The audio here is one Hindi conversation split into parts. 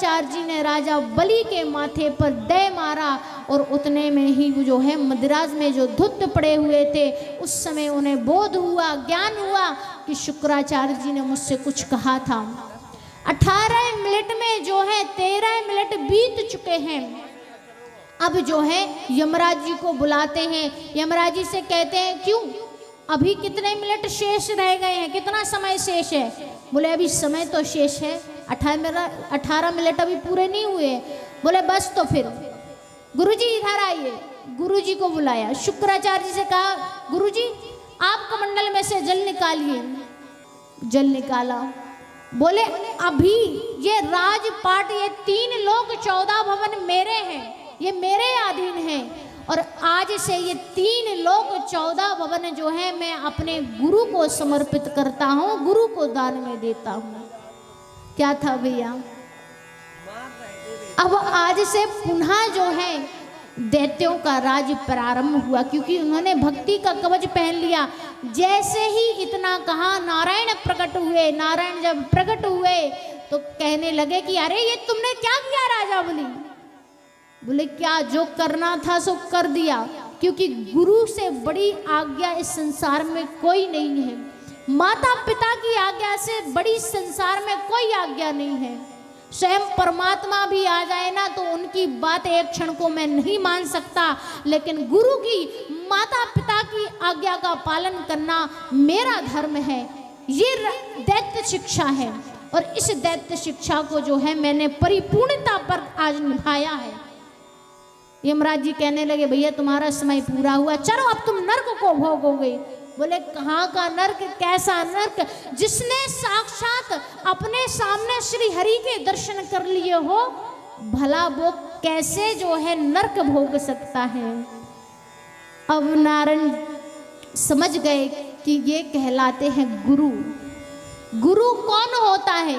शुक्राचार्य जी ने राजा बलि के माथे पर दे मारा और उतने में ही जो है मद्रास में जो धुत पड़े हुए थे उस समय उन्हें बोध हुआ, ज्ञान हुआ कि शुक्राचार्य जी ने मुझसे कुछ कहा था। 18 मिनट में जो है 13 मिनट बीत चुके हैं। अब जो है यमराज जी को बुलाते हैं। यमराज जी से कहते हैं क्यों, अभी कितने मिनट शेष रह गए हैं, कितना समय शेष है? बोले अभी समय तो शेष है, 18 मिनट अभी पूरे नहीं हुए। बोले बस तो फिर गुरुजी इधर आइए। गुरुजी को बुलाया। शुक्राचार्य जी से कहा गुरुजी आप कमंडल में से जल निकालिए। जल निकाला। बोले अभी ये राजपाट, ये 3 लोक 14 भवन मेरे हैं, ये मेरे अधीन हैं और आज से ये 3 लोक 14 भवन जो है मैं अपने गुरु को समर्पित करता हूँ, गुरु को दान में देता हूँ। क्या था भैया? अब आज से पुनः जो है दैत्यों का राज प्रारंभ हुआ, क्योंकि उन्होंने भक्ति का कवच पहन लिया। जैसे ही इतना कहा नारायण प्रकट हुए। नारायण जब प्रकट हुए तो कहने लगे कि अरे ये तुमने क्या किया राजा बलि? बोले क्या, जो करना था सो कर दिया, क्योंकि गुरु से बड़ी आज्ञा इस संसार में कोई नहीं है। माता पिता की आज्ञा से बड़ी संसार में कोई आज्ञा नहीं है। स्वयं परमात्मा भी आ जाए ना तो उनकी बात एक क्षण को मैं नहीं मान सकता, लेकिन गुरु की, माता पिता की आज्ञा का पालन करना मेरा धर्म है। ये दैत्य शिक्षा है और इस दैत्य शिक्षा को जो है मैंने परिपूर्णता पर आज निभाया है। यमराज जी कहने लगे भैया तुम्हारा समय पूरा हुआ, चलो अब तुम नर्क को भोगोगे। बोले कहाँ का नर्क, कैसा नर्क? जिसने साक्षात अपने सामने श्री हरि के दर्शन कर लिए हो, भला वो कैसे जो है नर्क भोग सकता है? अब नारायण समझ गए कि ये कहलाते हैं गुरु। गुरु कौन होता है?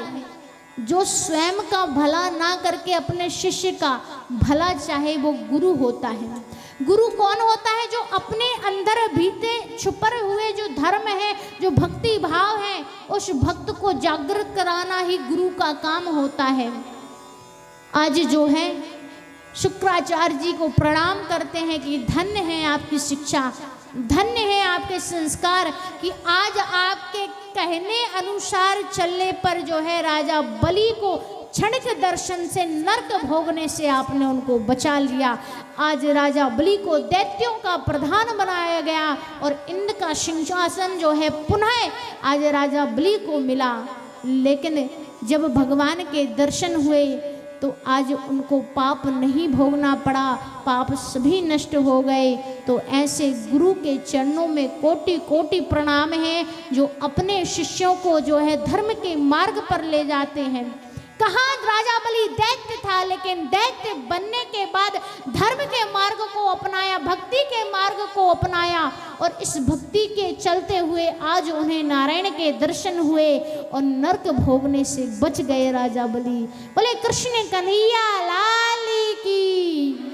जो स्वयं का भला ना करके अपने शिष्य का भला चाहे, वो गुरु होता है। गुरु कौन होता है? जो अपने अंदर भीतर छुपे हुए जो धर्म है, जो भक्ति भाव है, उस भक्त को जागृत कराना ही गुरु का काम होता है। आज जो है शुक्राचार्य जी को प्रणाम करते हैं कि धन्य है आपकी शिक्षा, धन्य है आपके संस्कार, कि आज आपके कहने अनुसार चलने पर जो है राजा बलि को क्षणिक दर्शन से नर्क भोगने से आपने उनको बचा लिया। आज राजा बलि को दैत्यों का प्रधान बनाया गया और इंद्र का सिंहासन जो है पुनः आज राजा बलि को मिला। लेकिन जब भगवान के दर्शन हुए तो आज उनको पाप नहीं भोगना पड़ा, पाप सभी नष्ट हो गए। तो ऐसे गुरु के चरणों में कोटि कोटि प्रणाम है, जो अपने शिष्यों को जो है धर्म के मार्ग पर ले जाते हैं। कहाँ राजा बलि दैत्य था, लेकिन दैत्य बनने के बाद धर्म के मार्ग को अपनाया, भक्ति के मार्ग को अपनाया और इस भक्ति के चलते हुए आज उन्हें नारायण के दर्शन हुए और नरक भोगने से बच गए राजा बलि। बोले कृष्ण कन्हैया लाल की।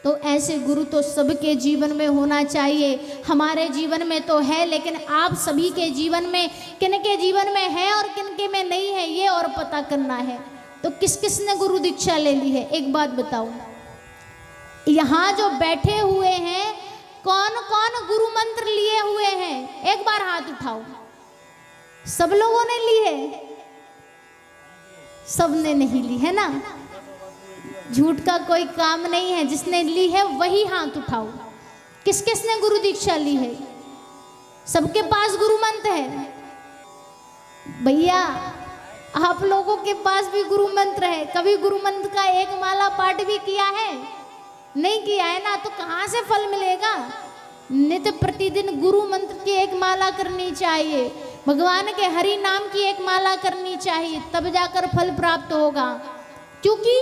तो ऐसे गुरु तो सबके जीवन में होना चाहिए। हमारे जीवन में तो है, लेकिन आप सभी के जीवन में किन के जीवन में है और किन के में नहीं है, ये और पता करना है। तो किस किस ने गुरु दीक्षा ले ली है? एक बात बताओ, यहाँ जो बैठे हुए हैं कौन कौन गुरु मंत्र लिए हुए हैं? एक बार हाथ उठाओ। सब लोगों ने ली है? सब ने नहीं ली है ना? झूठ का कोई काम नहीं है, जिसने ली है वही हाथ उठाओ। किस किस ने गुरु दीक्षा ली है? सबके पास गुरु मंत्र है? भैया आप लोगों के पास भी गुरु मंत्र है। कभी गुरु मंत्र का एक माला पाठ भी किया है? नहीं किया है ना? तो कहाँ से फल मिलेगा? नित्य प्रतिदिन गुरु मंत्र की एक माला करनी चाहिए, भगवान के हरि नाम की एक माला करनी चाहिए, तब जाकर फल प्राप्त होगा। क्योंकि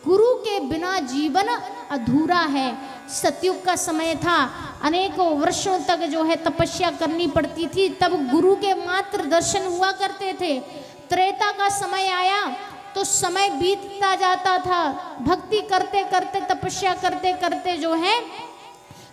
गुरु के बिना जीवन अधूरा है। सतयुग का समय था, अनेकों वर्षों तक जो है तपस्या करनी पड़ती थी, तब गुरु के मात्र दर्शन हुआ करते थे। त्रेता का समय आया तो समय बीतता जाता था, भक्ति करते करते तपस्या करते करते जो है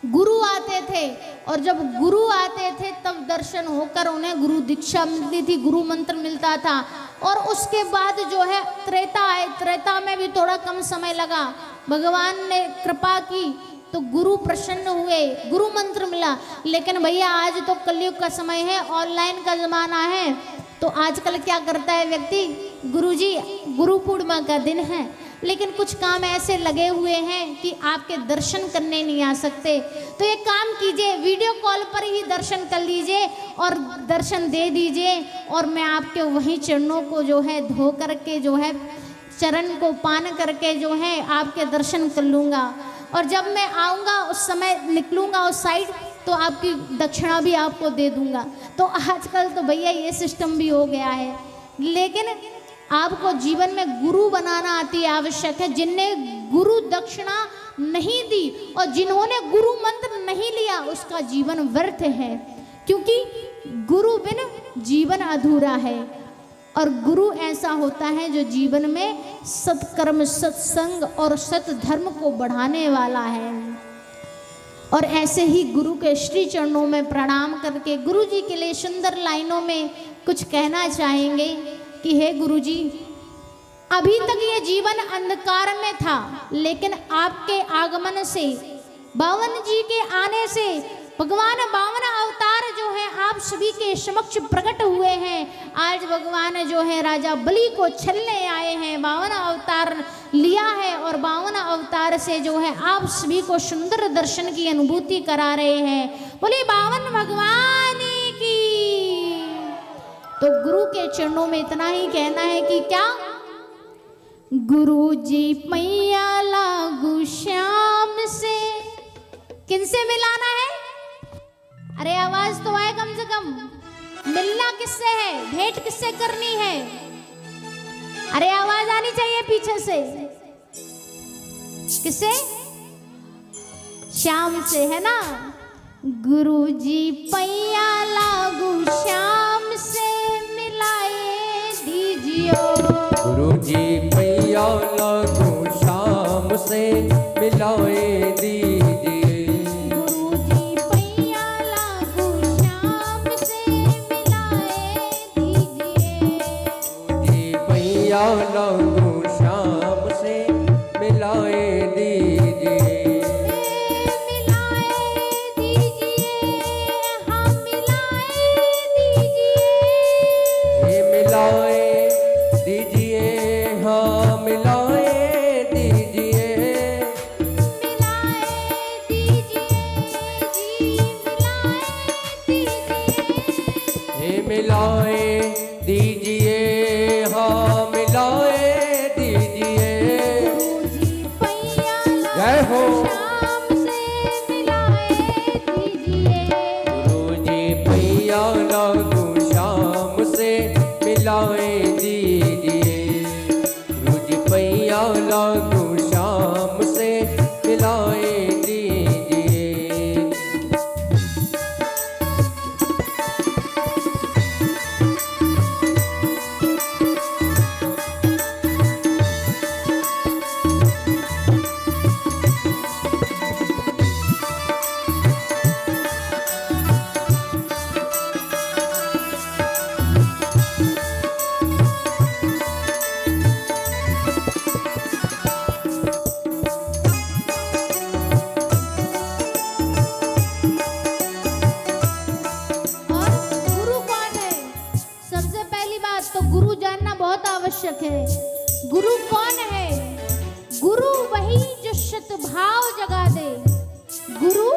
गुरु आते थे, और जब गुरु आते थे तब दर्शन होकर उन्हें गुरु दीक्षा मिलती थी, गुरु मंत्र मिलता था। और उसके बाद जो है त्रेता आए, त्रेता में भी थोड़ा कम समय लगा, भगवान ने कृपा की तो गुरु प्रसन्न हुए, गुरु मंत्र मिला। लेकिन भैया आज तो कलयुग का समय है, ऑनलाइन का जमाना है, तो आजकल क्या करता है व्यक्ति, गुरुजी गुरु पूर्णिमा का दिन है लेकिन कुछ काम ऐसे लगे हुए हैं कि आपके दर्शन करने नहीं आ सकते, तो एक काम कीजिए, वीडियो कॉल पर ही दर्शन कर लीजिए और दर्शन दे दीजिए, और मैं आपके वहीं चरणों को जो है धो करके जो है चरण को पान करके जो है आपके दर्शन कर लूँगा, और जब मैं आऊँगा उस समय निकलूँगा उस साइड तो आपकी दक्षिणा भी आपको दे दूँगा। तो आजकल तो भैया ये सिस्टम भी हो गया है, लेकिन आपको जीवन में गुरु बनाना अति आवश्यक है। जिनने गुरु दक्षिणा नहीं दी और जिन्होंने गुरु मंत्र नहीं लिया उसका जीवन व्यर्थ है, क्योंकि गुरु बिन जीवन अधूरा है। और गुरु ऐसा होता है जो जीवन में सत्कर्म, सत्संग और सत धर्म को बढ़ाने वाला है। और ऐसे ही गुरु के श्री चरणों में प्रणाम करके गुरु जी के लिए सुंदर लाइनों में कुछ कहना चाहेंगे कि हे गुरुजी, अभी तक ये जीवन अंधकार में था, लेकिन आपके आगमन से, बावन जी के आने से, भगवान बावन अवतार जो है आप सभी के समक्ष प्रकट हुए हैं। आज भगवान जो है राजा बलि को छलने आए हैं, बावन अवतार लिया है और बावन अवतार से जो है आप सभी को सुंदर दर्शन की अनुभूति करा रहे हैं। बोले बावन भगवान की। तो गुरु के चरणों में इतना ही कहना है कि क्या, गुरु जी पैया लागू श्याम से, किनसे मिलाना है? अरे आवाज तो आए कम से कम, मिलना किससे है, भेंट किससे करनी है? अरे आवाज आनी चाहिए पीछे से, किससे? श्याम से, है ना? गुरु जी पैया लागू श्याम से मिलाए दीजियो, गुरु जी पैया लागू श्याम से मिलाए दीजिए, गुरु जी पैया लागू श्याम से मिलाए दीजिए, जी पैया लागू श्याम से मिलाए दीजिए, मिलाए दीजिए, हाँ मिलाए दीजिए, जय हो। गुरु जी पैया लागू श्याम से मिलाए दीजिए, गुरु जी पैया लागू श्याम से मिलाए दीजिए। आवश्यक है। गुरु कौन है? गुरु वही जो सद्भाव जगा दे, गुरु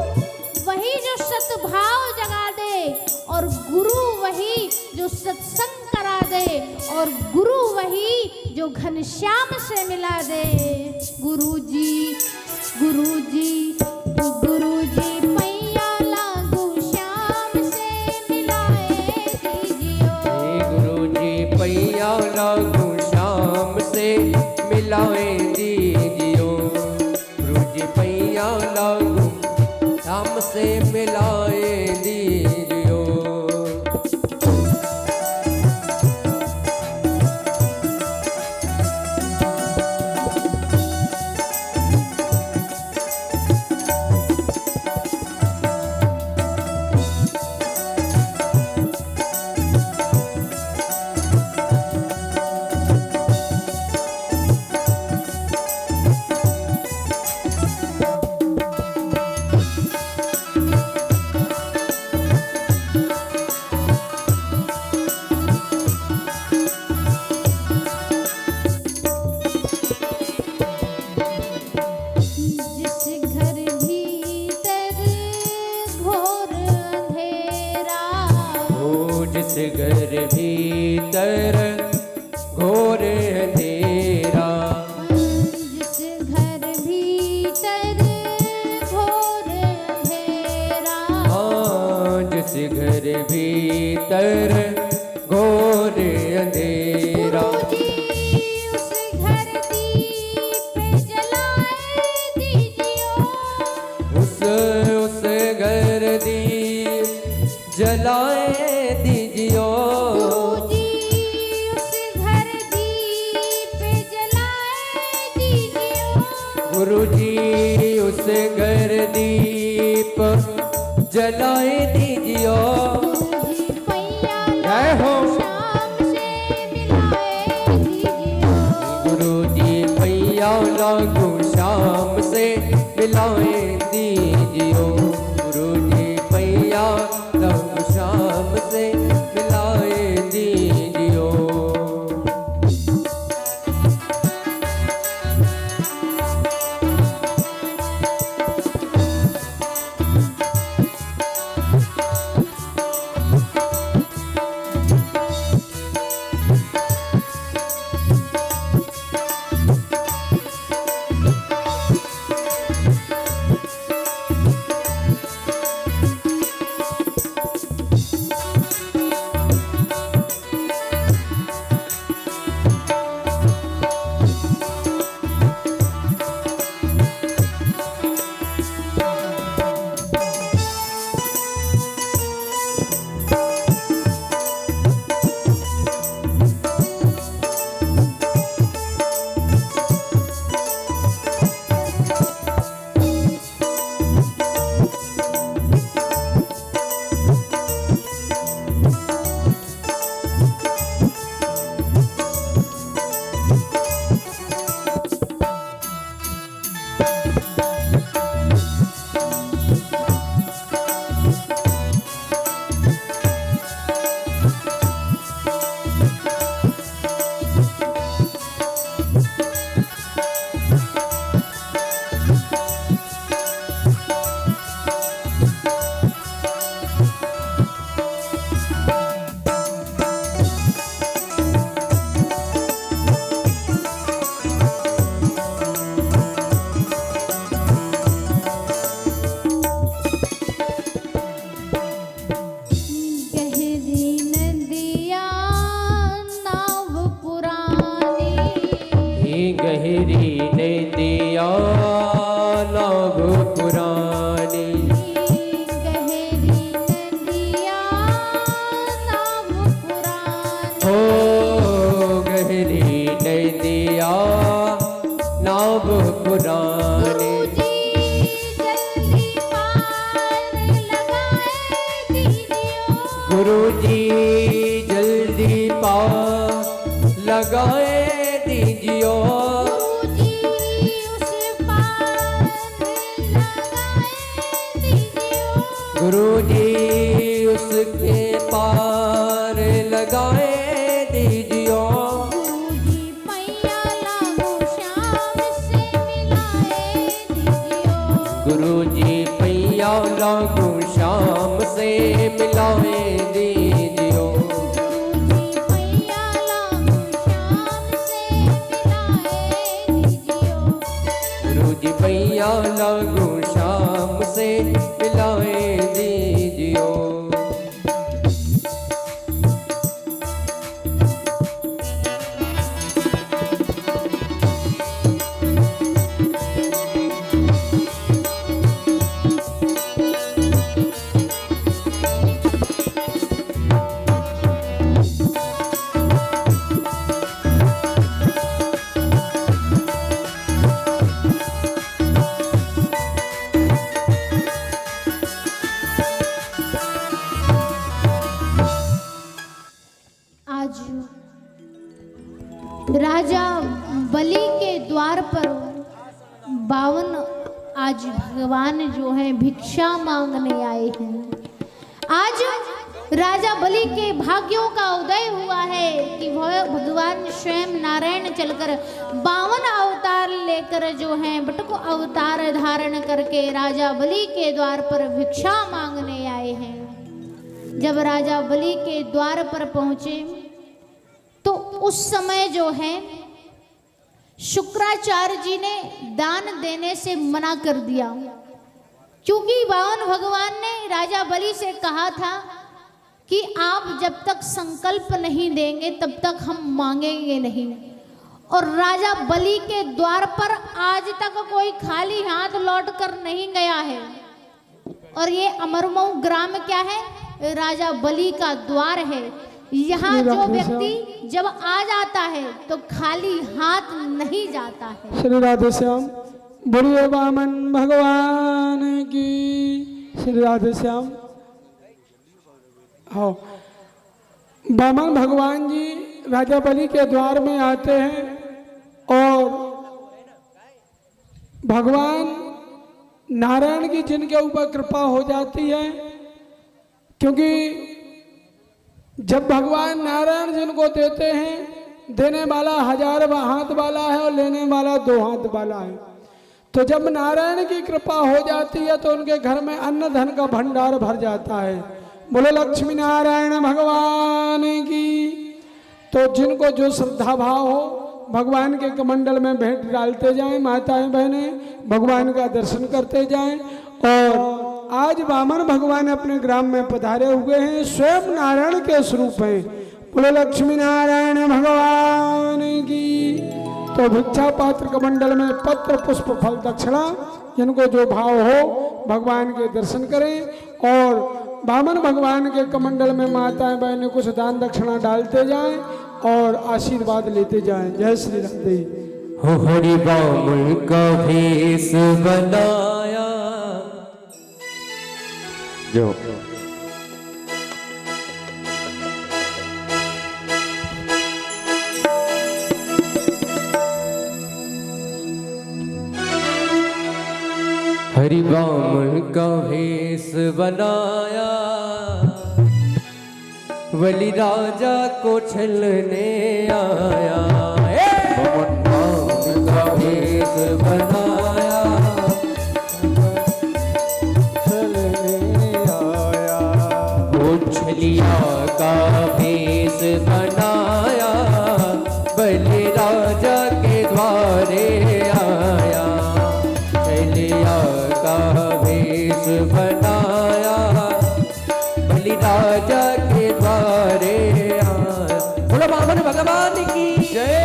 वही जो सद्भाव जगा दे, और गुरु वही जो सत्संग करा दे, और गुरु वही जो घनश्याम से मिला दे। गुरु जी गुरु जी गुरु जी पैया लागू श्याम से मिलाए दीजियो, गुरु जी पैया लागू श्याम से मिलाए दीजियो, गुरु जी पैया लागू श्याम से मिलाए दीजियो। घर भीतर घोर अंधेरा। उस घर दीप जलाए दीजियो। गुरुजी उस घर दीप जलाए दीजियो। जय हो। गुरुजी पैया लागू शाम से मिलाए दीजियो। गुरुजी पैया लागू शाम से मिलाए दीजियो। गहरी नदिया नाव पुरानी। गहरी नदिया नाव पुरानी। हो गहरी नदिया नाव पुरानी। गुरुजी जल्दी पार लगाए दीजियो। गुरुजी उसके पार लगाए दीजियो। गुरुजी पैया लागू शाम से मिलाए दीजियो। गुरुजी पैया लागू शाम से मिलाए दीजियो। राजा बलि के द्वार पर 52 आज भगवान जो है भिक्षा मांगने आए हैं। आज राजा बलि के भाग्यों का उदय हुआ है कि वह भगवान स्वयं नारायण चलकर 52 अवतार लेकर जो है बटुक अवतार धारण करके राजा बलि के द्वार पर भिक्षा मांगने आए हैं। जब राजा बलि के द्वार पर पहुंचे तो उस समय जो है शुक्राचार्य जी ने दान देने से मना कर दिया, क्योंकि 52 भगवान ने राजा बलि से कहा था कि आप जब तक संकल्प नहीं देंगे तब तक हम मांगेंगे नहीं। और राजा बलि के द्वार पर आज तक कोई खाली हाथ लौट कर नहीं गया है। और ये अमरमऊ ग्राम क्या है? राजा बलि का द्वार है। यहाँ जो व्यक्ति जब आ जाता है तो खाली हाथ नहीं जाता है। श्री राधे श्याम, बोलिए वामन भगवान की। श्री राधे श्याम। हाँ, वामन भगवान जी राजा बलि के द्वार में आते हैं और भगवान नारायण की जिनके ऊपर कृपा हो जाती है, क्योंकि जब भगवान नारायण जिनको देते हैं, देने वाला 1000 हाथ वाला है और लेने वाला 2 हाथ वाला है। तो जब नारायण की कृपा हो जाती है तो उनके घर में अन्न धन का भंडार भर जाता है। बोलो लक्ष्मी नारायण भगवान की। तो जिनको जो श्रद्धा भाव हो भगवान के कमंडल में भेंट डालते जाएं, माताएं बहनें भगवान का दर्शन करते जाएं। और आज वामन भगवान अपने ग्राम में पधारे हुए हैं, स्वयं नारायण के स्वरूप हैं। बोलो लक्ष्मी नारायण भगवान की। तो भिक्षा पात्र कमंडल में पत्र पुष्प फल दक्षिणा जिनको जो भाव हो भगवान के दर्शन करें और वामन भगवान के कमंडल में माताएं बहनें कुछ दान दक्षिणा डालते जाएं और आशीर्वाद लेते जाएं। जय श्री राधे। हो हरि वामन का भेष बनाया जो हरि वामन का भेष बनाया, बलि राजा को छलने आया। वामन का भेष बनाया, छलने आया। वो छलिया का भेष बनाया, बलि राजा के द्वारे आया। छलिया का भेष बनाया, बलि राजा के द्वारे आया। बोलो वामन भगवान की जय।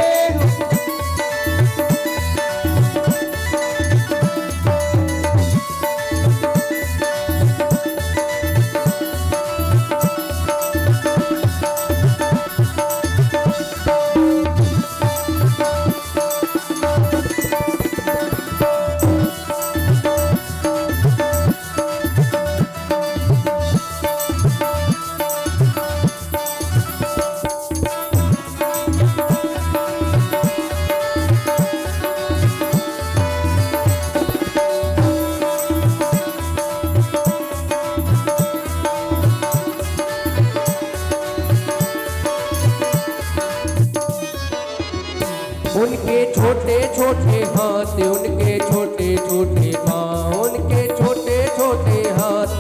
उनके छोटे छोटे हाथ, उनके छोटे छोटे पाँव, उनके छोटे छोटे हाथ,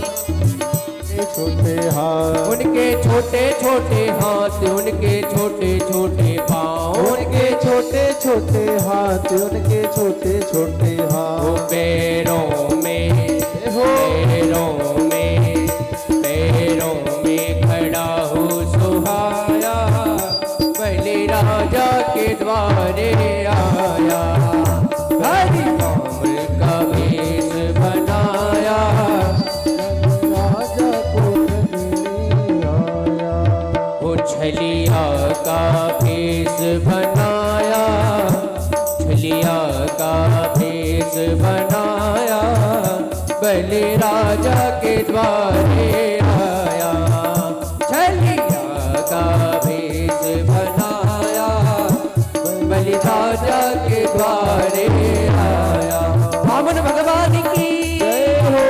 छोटे हाथ, उनके छोटे छोटे हाथ, उनके छोटे छोटे पाँव, उनके छोटे छोटे हाथ, उनके छोटे छोटे हाथ। पैरों में खड़ा हो सुहाया, बलि राजा के द्वारे आया। हरि वामन का भेष बनाया, राजा को आया। वो छलिया का भेष बनाया, छलिया का भेष बनाया, बलि राजा के द्वारे आया। छलिया का भेष बनाया, बलि राजा के द्वारे आया। वामन भगवान की जय हो।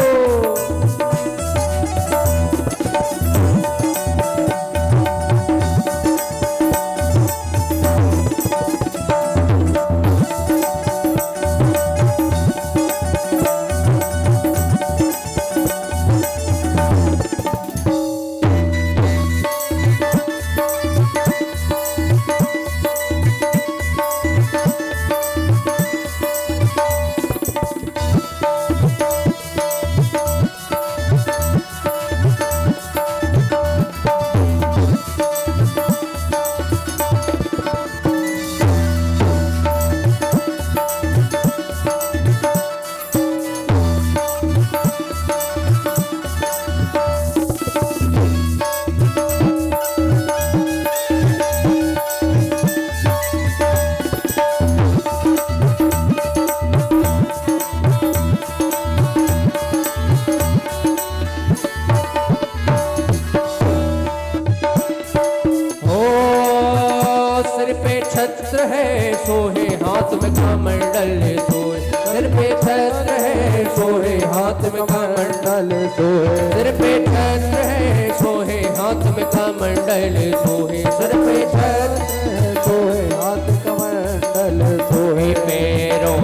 हाथ में कमंडल सोए, सिर पे छत्र है सोहे, हाथ में कमंडल सोए, सिर पे छत्र है सोहे, हाथ में कमंडल सोहे, सिर पे छत्र है सोहे, हाथ कमंडल सोहे, पैरों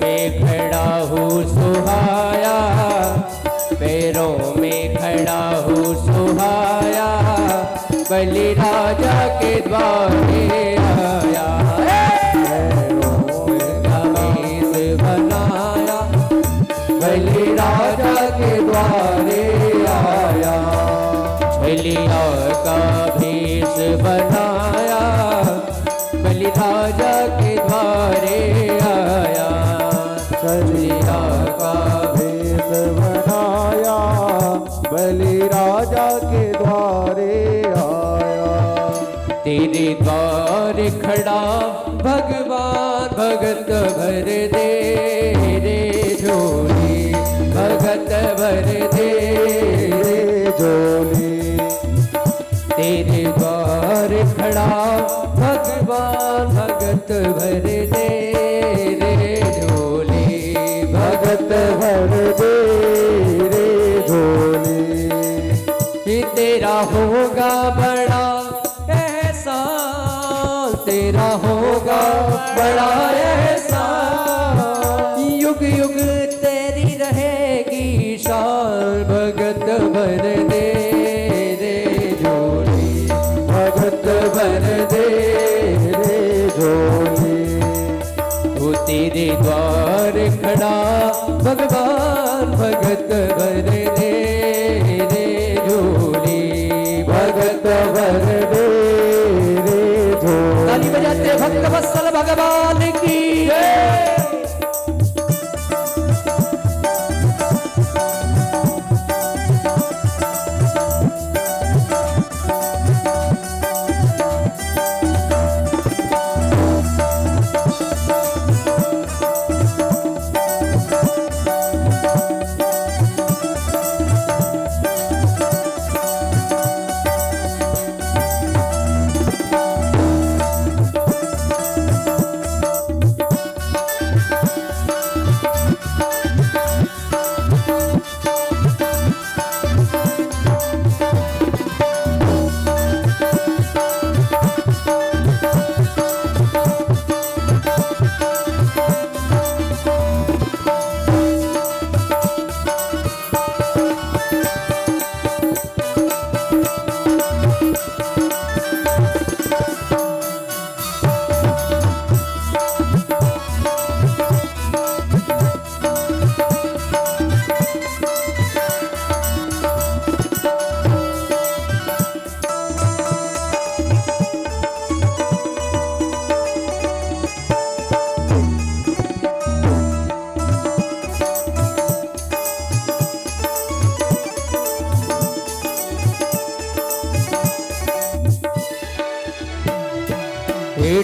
में खड़ा हूँ सुहाया, पैरों में खड़ा हूँ सुहाया, बलि राजा के द्वारे आया, पैरों में कमीज बनाया, बलि राजा के द्वारे आया, छलिया का भेष बनाया, बलि राजा के द्वारे आया, छलिया का भेष बनाया, बलि राजा के द्वारे आया। तेरे द्वार खड़ा भगवान भगत भर दे रे झोली, भगत भर दे रे झोली, तेरे द्वार खड़ा भगवान भगत भर दे रे झोली, भगत भर दे रे झोली, तेरा होगा बड़ा एहसान, तेरा होगा बड़ा एहसान, युग युग तेरी रहेगी शान, भगत भर दे रे झोली, भगत भर दे रे झोली, वो तेरे द्वार खड़ा भगवान भगत भर दे रे झोली, भगत भर दे रे झोली। ताली बजाते भक्त वत्सल भगवान की जय।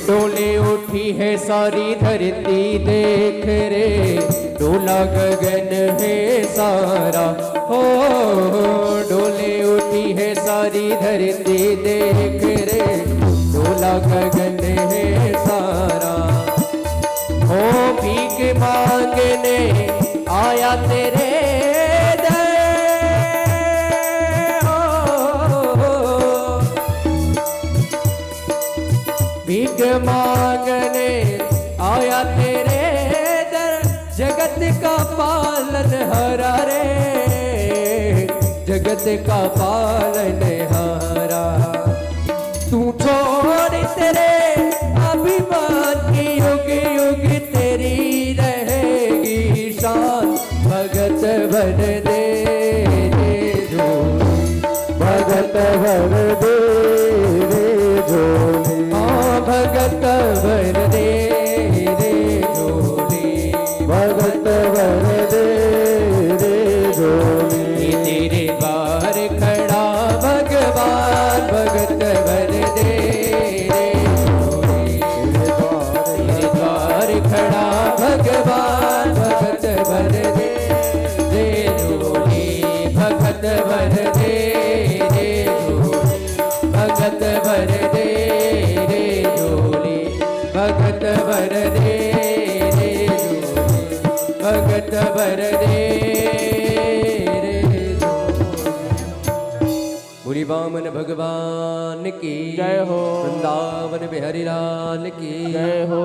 डोले उठी है सारी धरती देख रे, डोला गगन है सारा, हो डोले उठी है सारी धरती देख रे, डोला गगन है सारा, हो भीख मांगने आया तेरे भीख मांगने आया तेरे दर, जगत का पालन हारा रे, जगत का पालन हारा, तू छोड़ तेरे अभिमान की युग युग तेरी रहेगी शान, भगत भर दे रे झोली, भगत भर दे रे झोली, भगत भर दे रे झोली, भगत भर दे रे झोली, तेरे द्वार खड़ा भगवान भगत भर दे रे झोली, तेरे द्वार खड़ा भगवान भगत भर दे रे झोली, भगत भर दे रे झोली, भगत भर दे भर दे रे जोगी, भगत भर दे रे जोगी। बोली वामन भगवान की जय हो। वृंदावन बिहारी लाल की जय हो।